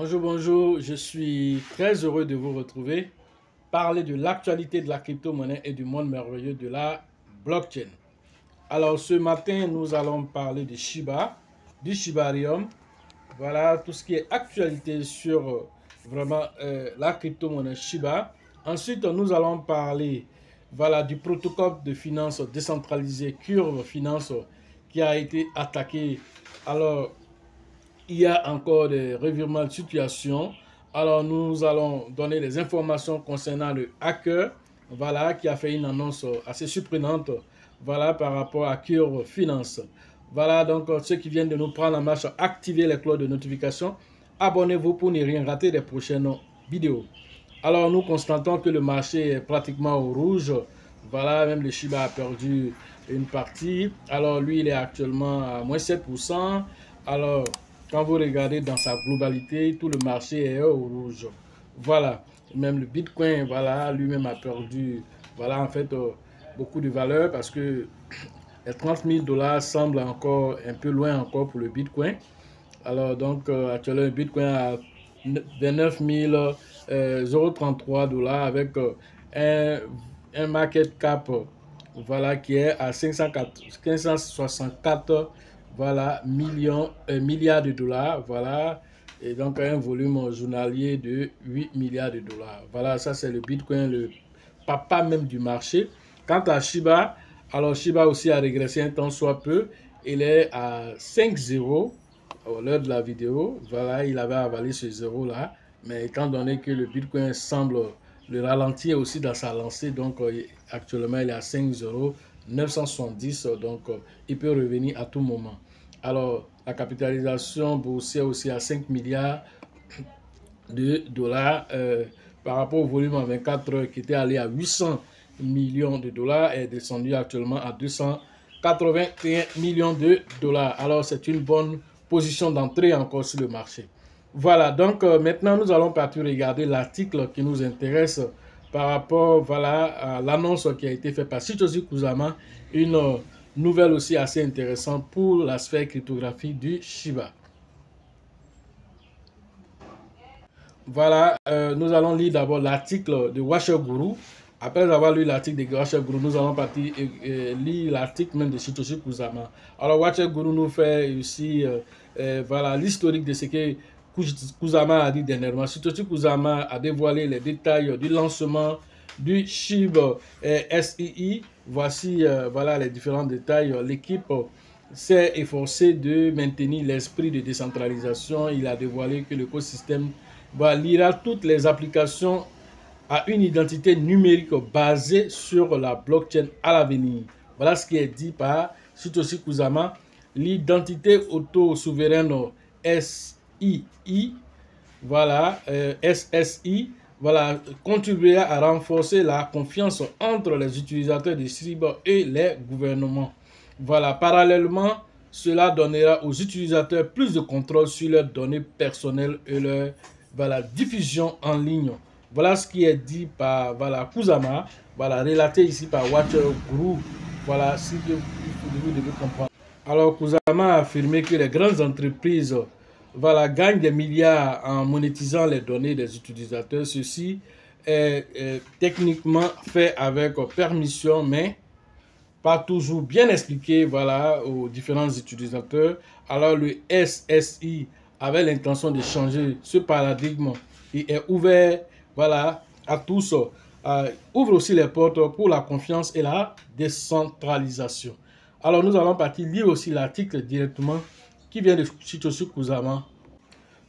Bonjour, bonjour, je suis très heureux de vous retrouver, parler de l'actualité de la crypto-monnaie et du monde merveilleux de la blockchain. Alors ce matin, nous allons parler de Shiba, du Shibarium, voilà tout ce qui est actualité sur la crypto-monnaie Shiba. Ensuite, nous allons parler du protocole de finance décentralisé Curve Finance qui a été attaqué. Alors, il y a encore des revirements de situation. Alors, nous allons donner des informations concernant le hacker, qui a fait une annonce assez surprenante, par rapport à Cure Finance. Voilà, donc, ceux qui viennent de nous prendre en marche, activez les cloches de notification. Abonnez-vous pour ne rien rater des prochaines vidéos. Alors, nous constatons que le marché est pratiquement au rouge. Voilà, même le Shiba a perdu une partie. Alors, lui, il est actuellement à moins 7%. Alors, quand vous regardez dans sa globalité, tout le marché est au rouge. Voilà, même le Bitcoin, voilà, lui-même a perdu, beaucoup de valeur parce que les 30 000 dollars semblent encore un peu loin encore pour le Bitcoin. Alors, donc, actuellement, le Bitcoin a 29 033 dollars avec un market cap qui est à 564 milliards de dollars, et donc un volume journalier de 8 milliards de dollars. Voilà, ça c'est le Bitcoin, le papa même du marché. Quant à Shiba, alors Shiba aussi a régressé un temps soit peu, il est à 5,0 à l'heure de la vidéo. Voilà, il avait avalé ce zéro là, mais étant donné que le Bitcoin semble le ralentir aussi dans sa lancée, donc actuellement il est à 5,970, donc il peut revenir à tout moment. Alors, la capitalisation boursière aussi à 5 milliards de dollars par rapport au volume en 24 heures qui était allé à 800 millions de dollars est descendu actuellement à 281 millions de dollars. Alors, c'est une bonne position d'entrée encore sur le marché. Voilà, donc maintenant nous allons partir regarder l'article qui nous intéresse par rapport à l'annonce qui a été faite par Satoshi Kusama, une nouvelle aussi assez intéressante pour la sphère cryptographique du Shiba. Voilà, nous allons lire d'abord l'article de Washer-Guru. Après avoir lu l'article de Washer-Guru, nous allons partir lire l'article même de Satoshi Kusama. Alors, Washer-Guru nous fait aussi l'historique de ce que Kusama a dit dernièrement. Satoshi Kusama a dévoilé les détails du lancement du Shiba SII. Voici les différents détails. L'équipe s'est efforcée de maintenir l'esprit de décentralisation. Il a dévoilé que l'écosystème liera toutes les applications à une identité numérique basée sur la blockchain à l'avenir. Voilà ce qui est dit par Satoshi Kusama. L'identité auto-souveraine SII, SSI, contribuera à renforcer la confiance entre les utilisateurs de Shiba et les gouvernements. Voilà, parallèlement, cela donnera aux utilisateurs plus de contrôle sur leurs données personnelles et leur diffusion en ligne. Voilà ce qui est dit par Kusama, relaté ici par Washer-Guru. Voilà ce que vous devez comprendre. Alors, Kusama a affirmé que les grandes entreprises gagnent des milliards en monétisant les données des utilisateurs. Ceci est techniquement fait avec permission, mais pas toujours bien expliqué aux différents utilisateurs. Alors, le SSI avait l'intention de changer ce paradigme et est ouvert à tous, ouvre aussi les portes pour la confiance et la décentralisation. Alors, nous allons partir lire aussi l'article directement qui vient de Satoshi Kusama.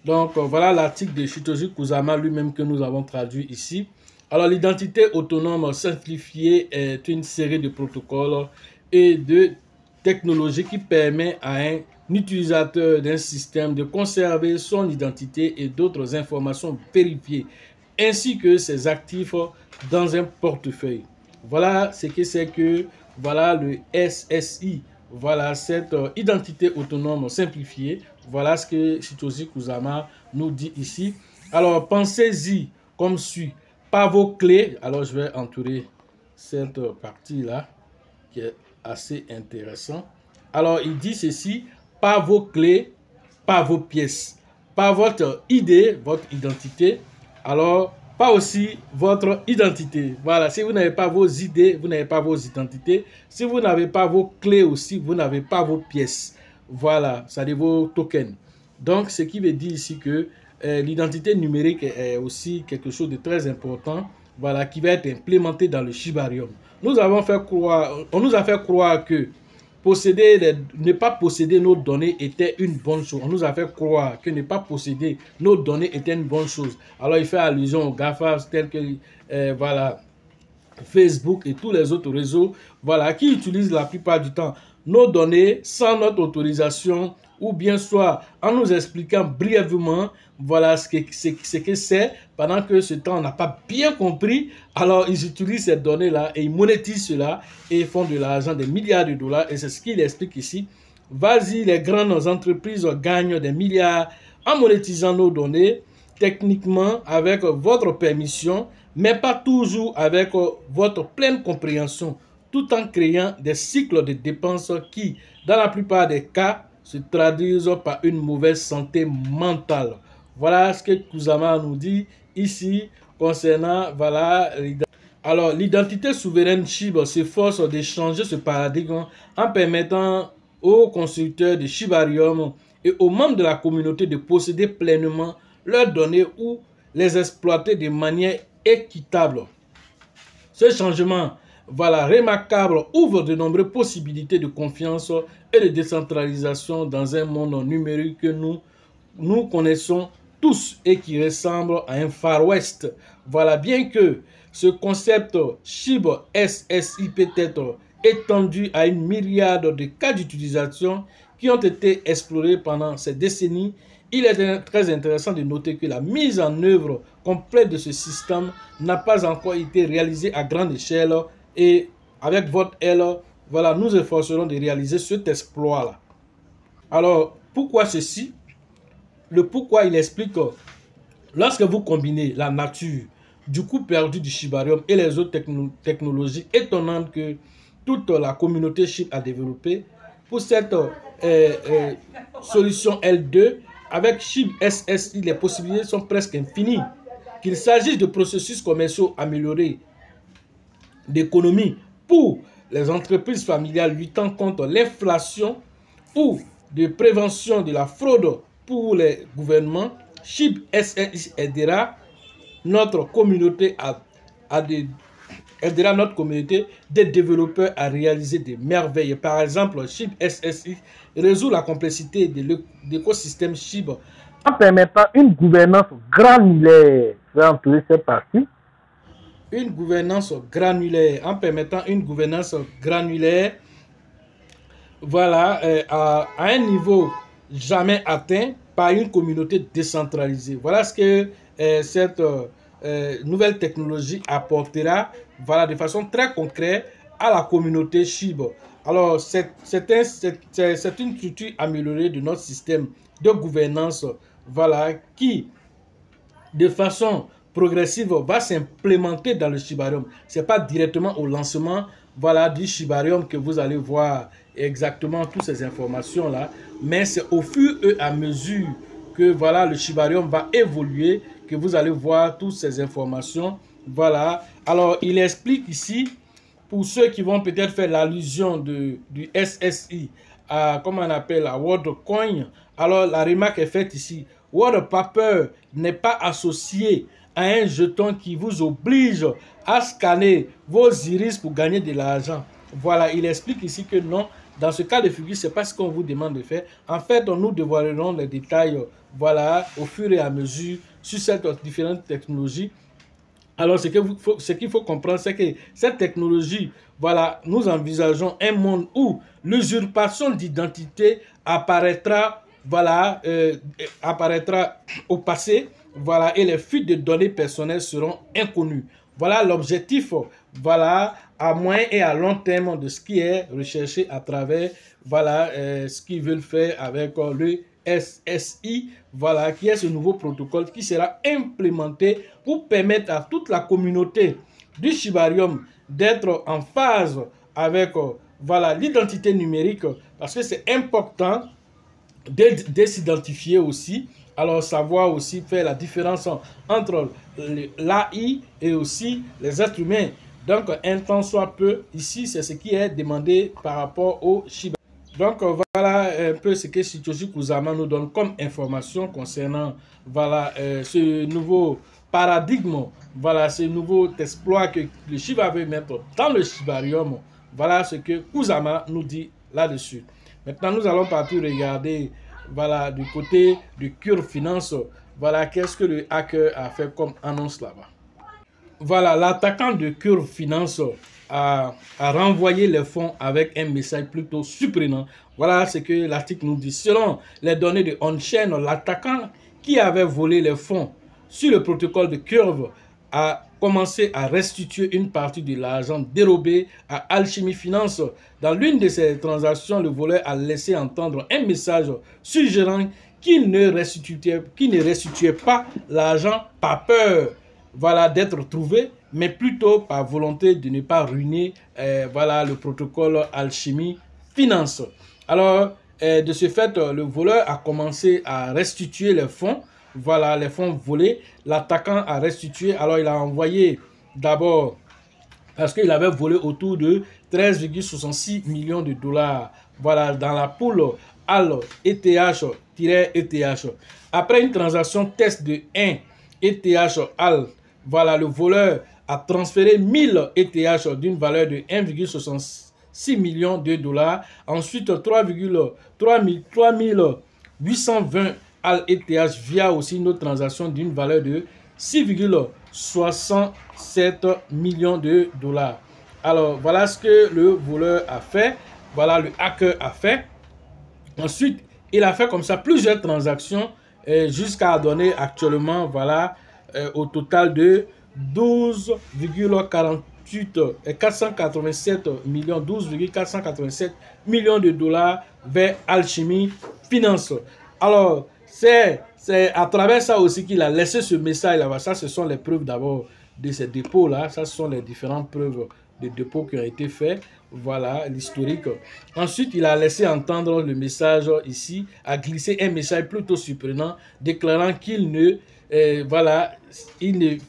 Donc, voilà l'article de Satoshi Kusama lui-même que nous avons traduit ici. Alors, l'identité autonome simplifiée est une série de protocoles et de technologies qui permet à un utilisateur d'un système de conserver son identité et d'autres informations vérifiées, ainsi que ses actifs dans un portefeuille. Voilà ce que c'est que le SSI. Voilà cette identité autonome simplifiée. Voilà ce que Satoshi Kusama nous dit ici. Alors, pensez-y comme suit. Par vos clés. Alors, je vais entourer cette partie-là qui est assez intéressant. Alors, il dit ceci. Pas vos clés, pas vos pièces. pas votre ID, votre identité, alors pas aussi votre identité. Voilà, si vous n'avez pas vos idées, vous n'avez pas vos identités. Si vous n'avez pas vos clés aussi, vous n'avez pas vos pièces. Voilà, c'est-à-dire vos tokens. Donc, ce qui veut dire ici que l'identité numérique est aussi quelque chose de très important, voilà, qui va être implémenté dans le Shibarium. On nous a fait croire que ne pas posséder nos données était une bonne chose. On nous a fait croire que ne pas posséder nos données était une bonne chose. Alors, il fait allusion aux GAFA tels que voilà, Facebook et tous les autres réseaux, voilà, qui utilisent la plupart du temps nos données sans notre autorisation, ou bien soit en nous expliquant brièvement voilà ce que c'est, pendant que ce temps on n'a pas bien compris. Alors ils utilisent ces données là et ils monétisent cela et font de l'argent, des milliards de dollars, et c'est ce qu'il explique ici. Vas-y, les grandes entreprises gagnent des milliards en monétisant nos données, techniquement avec votre permission, mais pas toujours avec votre pleine compréhension, tout en créant des cycles de dépenses qui, dans la plupart des cas, se traduisent par une mauvaise santé mentale. Voilà ce que Kusama nous dit ici concernant voilà, alors l'identité souveraine SHIB s'efforce de changer ce paradigme en permettant aux constructeurs de Shibarium et aux membres de la communauté de posséder pleinement leurs données ou les exploiter de manière équitable. Ce changement, voilà, remarquable, ouvre de nombreuses possibilités de confiance et de décentralisation dans un monde numérique que nous connaissons tous et qui ressemble à un Far West. Voilà, bien que ce concept SHIB SSI peut être étendu à une myriade de cas d'utilisation qui ont été explorés pendant ces décennies, il est très intéressant de noter que la mise en œuvre complète de ce système n'a pas encore été réalisée à grande échelle, et avec votre aide, voilà, nous efforcerons de réaliser cet exploit-là. Alors, pourquoi ceci? Le pourquoi, il explique que lorsque vous combinez la nature du coût perdu du Shibarium et les autres technologies étonnantes que toute la communauté SHIB a développées, pour cette solution L2, avec SHIB SSI, les possibilités sont presque infinies. Qu'il s'agisse de processus commerciaux améliorés, d'économie pour les entreprises familiales luttant contre l'inflation ou de prévention de la fraude pour les gouvernements, SHIB SSI aidera notre communauté aidera notre communauté des développeurs à réaliser des merveilles. Par exemple, SHIB SSI résout la complexité de l'écosystème SHIB en permettant une gouvernance granulaire. Je vais entourer cette partie. Une gouvernance granulaire, en permettant une gouvernance granulaire, voilà, à un niveau jamais atteint par une communauté décentralisée. Voilà ce que cette nouvelle technologie apportera, voilà, de façon très concrète à la communauté SHIB. Alors, c'est une structure améliorée de notre système de gouvernance, voilà, qui, de façon progressive, va s'implémenter dans le Shibarium. Ce n'est pas directement au lancement, voilà, du Shibarium que vous allez voir exactement toutes ces informations-là, mais c'est au fur et à mesure que voilà, le Shibarium va évoluer que vous allez voir toutes ces informations. Voilà. Alors, il explique ici, pour ceux qui vont peut-être faire l'allusion du SSI à, comment on appelle, la WorldCoin, alors la remarque est faite ici. World Paper n'est pas associé à un jeton qui vous oblige à scanner vos iris pour gagner de l'argent. Voilà, il explique ici que non, dans ce cas de figure, ce n'est pas ce qu'on vous demande de faire. En fait, nous dévoilerons les détails, voilà, au fur et à mesure sur ces différentes technologies. Alors, ce qu'il faut comprendre, c'est que cette technologie, voilà, nous envisageons un monde où l'usurpation d'identité apparaîtra, voilà, apparaîtra au passé, voilà, et les fuites de données personnelles seront inconnues. Voilà l'objectif, voilà, à moyen et à long terme de ce qui est recherché à travers, voilà, ce qu'ils veulent faire avec le SSI, voilà, qui est ce nouveau protocole qui sera implémenté pour permettre à toute la communauté du Shibarium d'être en phase avec voilà, l'identité numérique, parce que c'est important de s'identifier aussi Alors, savoir aussi faire la différence entre l'AI et aussi les êtres humains. Donc, un temps soit peu, ici, c'est ce qui est demandé par rapport au Shiba. Donc, voilà un peu ce que Satoshi Kusama nous donne comme information concernant voilà, ce nouveau paradigme, voilà, ce nouveau exploit que le Shiba veut mettre dans le Shibarium. Voilà ce que Kusama nous dit là-dessus. Maintenant, nous allons partir regarder voilà, du côté de Curve Finance. Voilà, qu'est-ce que le hacker a fait comme annonce là-bas. Voilà, l'attaquant de Curve Finance a renvoyé les fonds avec un message plutôt surprenant. Voilà ce que l'article nous dit. Selon les données de OnChain, l'attaquant qui avait volé les fonds sur le protocole de Curve a commencé à restituer une partie de l'argent dérobé à Alchemy Finance. Dans l'une de ces transactions, le voleur a laissé entendre un message suggérant qu'il ne restituait pas l'argent par peur voilà, d'être trouvé, mais plutôt par volonté de ne pas ruiner voilà, le protocole Alchemy Finance. Alors, de ce fait, le voleur a commencé à restituer les fonds. Voilà, les fonds volés. L'attaquant a restitué. Alors, il a envoyé d'abord, parce qu'il avait volé autour de 13,66 millions de dollars. Voilà, dans la poule AL-ETH-ETH. Après une transaction test de 1 ETH-AL, voilà, le voleur a transféré 1000 ETH d'une valeur de 1,66 millions de dollars. Ensuite, 3820 AL-ETH via aussi une autre transaction d'une valeur de 6,67 millions de dollars. Alors, voilà ce que le voleur a fait. Voilà, le hacker a fait. Ensuite, il a fait comme ça plusieurs transactions jusqu'à donner actuellement, voilà, au total de 12,487 millions de dollars vers Alchemy Finance. Alors, c'est à travers ça aussi qu'il a laissé ce message là-bas. Ça, ce sont les preuves d'abord de ces dépôts-là. Ça, ce sont les différentes preuves de dépôts qui ont été faits. Voilà l'historique. Ensuite, il a laissé entendre le message ici, a glissé un message plutôt surprenant, déclarant qu'il ne, voilà, il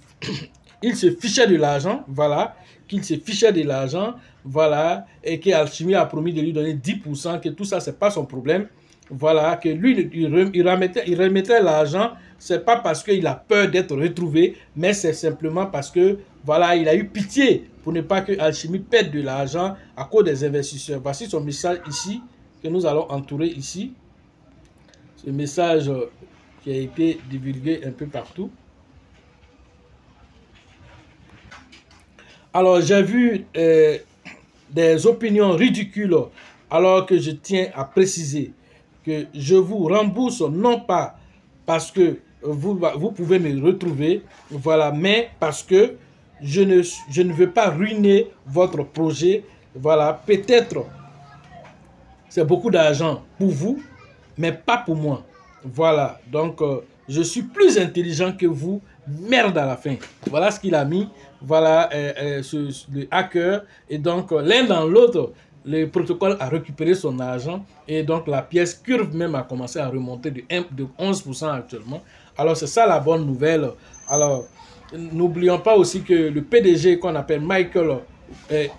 se fichait de l'argent, voilà, qu'il se fichait de l'argent, voilà, et que Alchemy a promis de lui donner 10%, que tout ça, c'est pas son problème. Voilà, que lui, il remettait l'argent, c'est pas parce qu'il a peur d'être retrouvé, mais c'est simplement parce que, voilà, il a eu pitié pour ne pas que Alchemy perde de l'argent à cause des investisseurs. Voici son message ici, que nous allons entourer ici. Ce message qui a été divulgué un peu partout. Alors, j'ai vu des opinions ridicules, alors que je tiens à préciser que je vous rembourse non pas parce que vous pouvez me retrouver, voilà, mais parce que je ne veux pas ruiner votre projet. Voilà, peut-être c'est beaucoup d'argent pour vous, mais pas pour moi. Voilà, donc je suis plus intelligent que vous, merde à la fin. Voilà ce qu'il a mis, voilà le hacker, et donc l'un dans l'autre, le protocole a récupéré son argent, et donc la pièce Curve même a commencé à remonter de 11% actuellement. Alors c'est ça la bonne nouvelle. Alors, n'oublions pas aussi que le PDG qu'on appelle Michael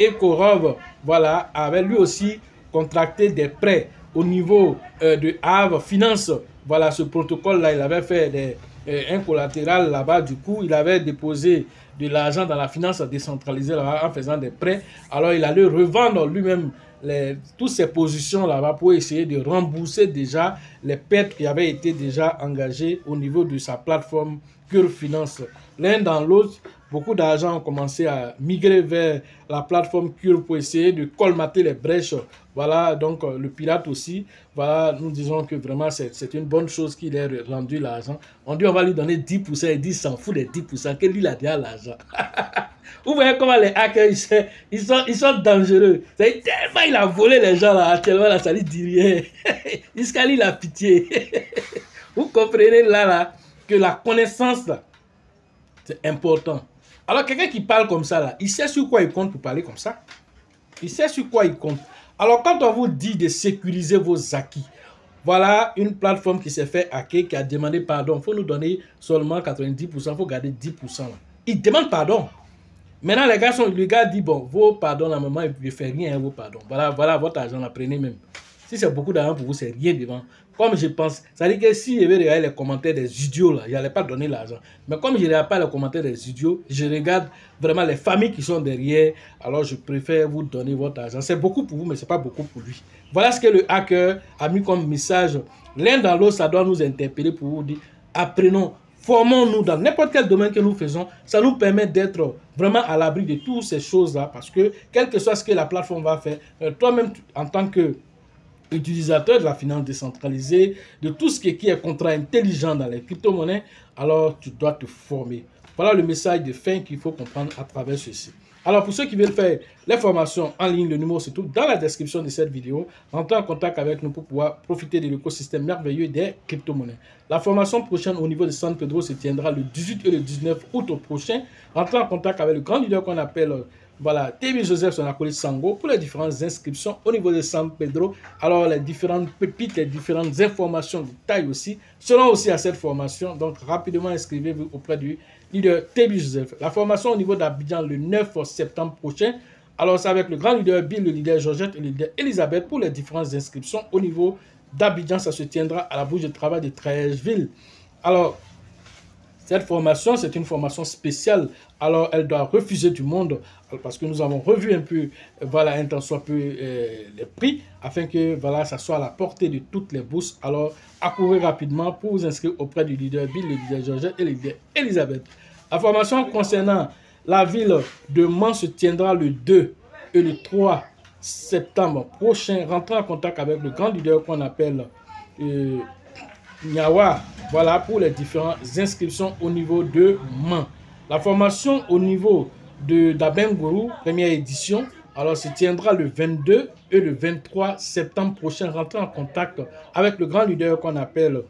Ekorov, voilà, avait lui aussi contracté des prêts au niveau de Aave Finance. Voilà, ce protocole-là, il avait fait un collatéral là-bas. Du coup, il avait déposé de l'argent dans la finance décentralisée là-bas en faisant des prêts. Alors, il allait revendre lui-même toutes ces positions là-bas pour essayer de rembourser déjà les pertes qui avaient été déjà engagées au niveau de sa plateforme Curve Finance. L'un dans l'autre, beaucoup d'argent ont commencé à migrer vers la plateforme Curve pour essayer de colmater les brèches. Voilà, donc le pirate aussi. Voilà, nous disons que vraiment c'est une bonne chose qu'il ait rendu l'argent. On dit on va lui donner 10%, et il s'en fout des 10%, que lui il a déjà l'argent. Vous voyez comment les hackers, ils sont dangereux. C'est tellement il a volé les gens là, actuellement là, ça lui dit rien. Jusqu'à lui il a pitié. Vous comprenez là que la connaissance là, c'est important. Alors quelqu'un qui parle comme ça là, il sait sur quoi il compte pour parler comme ça. Il sait sur quoi il compte. Alors quand on vous dit de sécuriser vos acquis, Voilà une plateforme qui s'est fait hacker, qui a demandé pardon. Il faut nous donner seulement 90%, il faut garder 10%. Là. Il demande pardon. Maintenant, les gars disent, bon, vos pardons, la maman, il ne fait rien, vos pardons. Voilà votre argent, la prenez même. Si c'est beaucoup d'argent pour vous, c'est rien devant. Comme je pense, ça veut dire que si je vais regarder les commentaires des idiots, là, je n'allais pas donner l'argent. Mais comme je ne regarde pas les commentaires des idiots, je regarde vraiment les familles qui sont derrière, alors je préfère vous donner votre argent. C'est beaucoup pour vous, mais ce n'est pas beaucoup pour lui. Voilà ce que le hacker a mis comme message. L'un dans l'autre, ça doit nous interpeller pour vous dire, apprenons. Formons-nous dans n'importe quel domaine que nous faisons. Ça nous permet d'être vraiment à l'abri de toutes ces choses-là. Parce que, quel que soit ce que la plateforme va faire, toi-même, en tant qu'utilisateur de la finance décentralisée, de tout ce qui est contrat intelligent dans les crypto-monnaies, alors tu dois te former. Voilà le message de fin qu'il faut comprendre à travers ceci. Alors, pour ceux qui veulent faire les formations en ligne, le numéro se trouve dans la description de cette vidéo. Entrez en contact avec nous pour pouvoir profiter de l'écosystème merveilleux des crypto-monnaies. La formation prochaine au niveau de San Pedro se tiendra le 18 et le 19 août prochain. Entrez en contact avec le grand leader qu'on appelle voilà, TB Joseph, son acolyte Sango, pour les différentes inscriptions au niveau de San Pedro. Alors, les différentes pépites, les différentes informations de taille aussi seront aussi à cette formation. Donc, rapidement inscrivez-vous auprès du leader TB Joseph. La formation au niveau d'Abidjan le 9 septembre prochain. Alors, c'est avec le grand leader Bill, le leader Georgette et le leader Elisabeth pour les différentes inscriptions au niveau d'Abidjan. Ça se tiendra à la bourse de travail de Trècheville. Alors, cette formation, c'est une formation spéciale. Alors, elle doit refuser du monde parce que nous avons revu un peu, voilà, un tant soit peu les prix afin que, voilà, ça soit à la portée de toutes les bourses. Alors, accourez rapidement pour vous inscrire auprès du leader Bill, le leader Georgette et le leader Elisabeth. La formation concernant la ville de Mans se tiendra le 2 et le 3 septembre prochain. Rentrez en contact avec le grand leader qu'on appelle Niawa, voilà pour les différentes inscriptions au niveau de Mans. La formation au niveau de d'Abengourou, première édition, alors se tiendra le 22 et le 23 septembre prochain. Rentrez en contact avec le grand leader qu'on appelle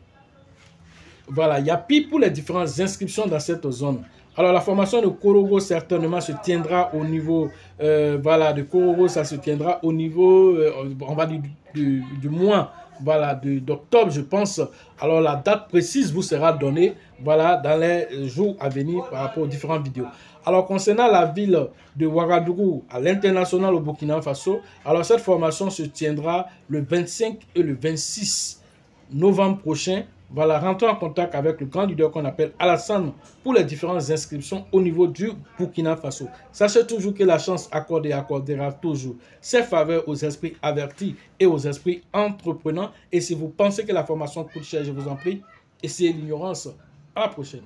voilà, Yapi pour les différentes inscriptions dans cette zone. Alors la formation de Korogo certainement se tiendra au niveau, voilà, de Korogo, ça se tiendra au niveau, on va dire du mois, voilà, d'octobre, je pense. Alors la date précise vous sera donnée, voilà, dans les jours à venir par rapport aux différentes vidéos. Alors concernant la ville de Ouagadougou à l'international au Burkina Faso, alors cette formation se tiendra le 25 et le 26 novembre prochain. Voilà, rentrez en contact avec le grand leader qu'on appelle Alassane pour les différentes inscriptions au niveau du Burkina Faso. Sachez toujours que la chance accordera toujours ses faveurs aux esprits avertis et aux esprits entreprenants. Et si vous pensez que la formation coûte cher, je vous en prie, essayez l'ignorance. À la prochaine.